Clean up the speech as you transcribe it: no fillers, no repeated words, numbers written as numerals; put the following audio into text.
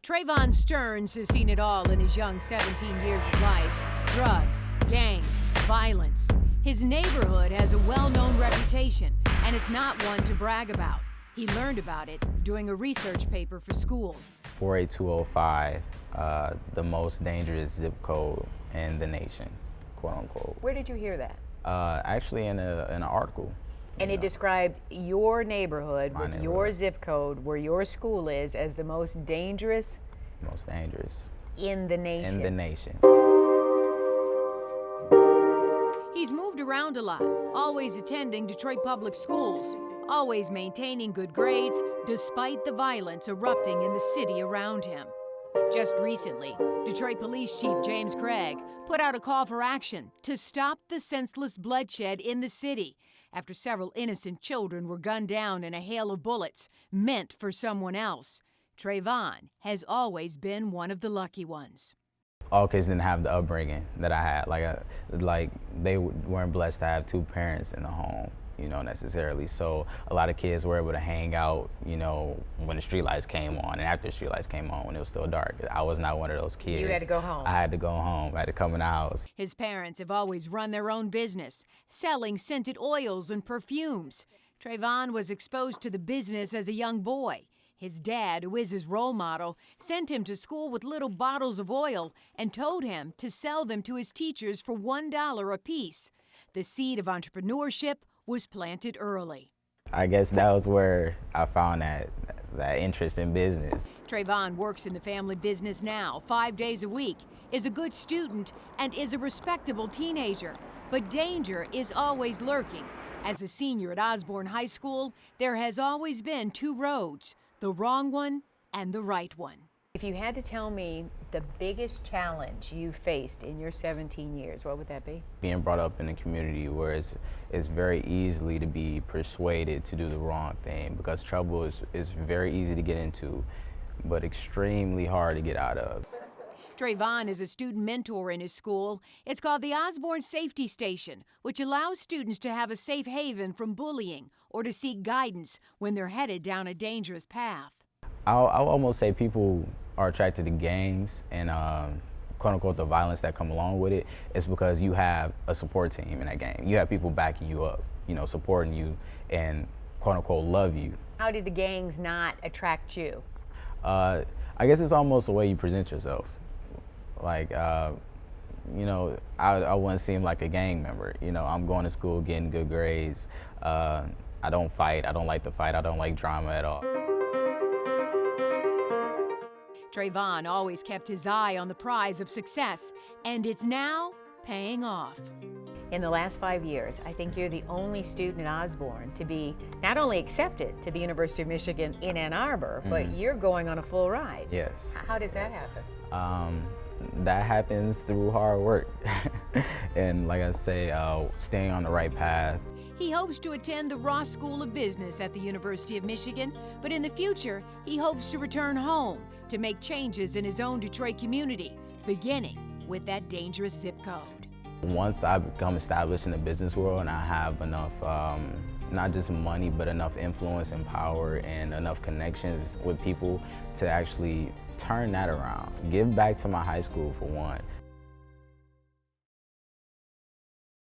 Trayvon Stearns has seen it all in his young 17 years of life. Drugs, gangs, violence. His neighborhood has a well-known reputation, and it's not one to brag about. He learned about it doing a research paper for school. 48205, the most dangerous zip code in the nation, quote unquote. Where did you hear that? Actually in an article. And it described your neighborhood My with your zip code where your school is as the most dangerous Most dangerous in the nation. in the nation. He's moved around a lot, always attending Detroit public schools, always maintaining good grades despite the violence erupting in the city around him. Just recently, Detroit Police Chief James Craig put out a call for action to stop the senseless bloodshed in the city after several innocent children were gunned down in a hail of bullets meant for someone else. Trayvon has always been one of the lucky ones. All kids didn't have the upbringing that I had. Like they weren't blessed to have two parents in the home, necessarily. So a lot of kids were able to hang out, when the streetlights came on, and after the streetlights came on when it was still dark. I was not one of those kids. You had to go home. I had to go home. I had to come in the house. His parents have always run their own business, selling scented oils and perfumes. Trayvon was exposed to the business as a young boy. His dad, who is his role model, sent him to school with little bottles of oil and told him to sell them to his teachers for $1 a piece. The seed of entrepreneurship was planted early. I guess that was where I found that interest in business. Trayvon works in the family business now, 5 days a week, is a good student, and is a respectable teenager. But danger is always lurking. As a senior at Osborn High School, there has always been two roads, the wrong one and the right one. If you had to tell me the biggest challenge you faced in your 17 years, what would that be? Being brought up in a community where it's very easily to be persuaded to do the wrong thing, because trouble is very easy to get into, but extremely hard to get out of. Trayvon is a student mentor in his school. It's called the Osborn Safety Station, which allows students to have a safe haven from bullying or to seek guidance when they're headed down a dangerous path. I'll almost say people are attracted to gangs and quote unquote the violence that come along with it. It's because you have a support team in that gang. You have people backing you up, supporting you and quote unquote love you. How did the gangs not attract you? I guess it's almost the way you present yourself. Like, I wouldn't seem like a gang member. I'm going to school, getting good grades. I don't fight. I don't like to fight. I don't like drama at all. Trayvon always kept his eye on the prize of success, and it's now paying off. In the last 5 years, I think you're the only student at Osborn to be not only accepted to the University of Michigan in Ann Arbor, but you're going on a full ride. Yes. How does that happen? That happens through hard work. And like I say, staying on the right path. He hopes to attend the Ross School of Business at the University of Michigan, but in the future, he hopes to return home to make changes in his own Detroit community, beginning with that dangerous zip code. Once I become established in the business world and I have enough, not just money, but enough influence and power and enough connections with people to actually turn that around, give back to my high school for one.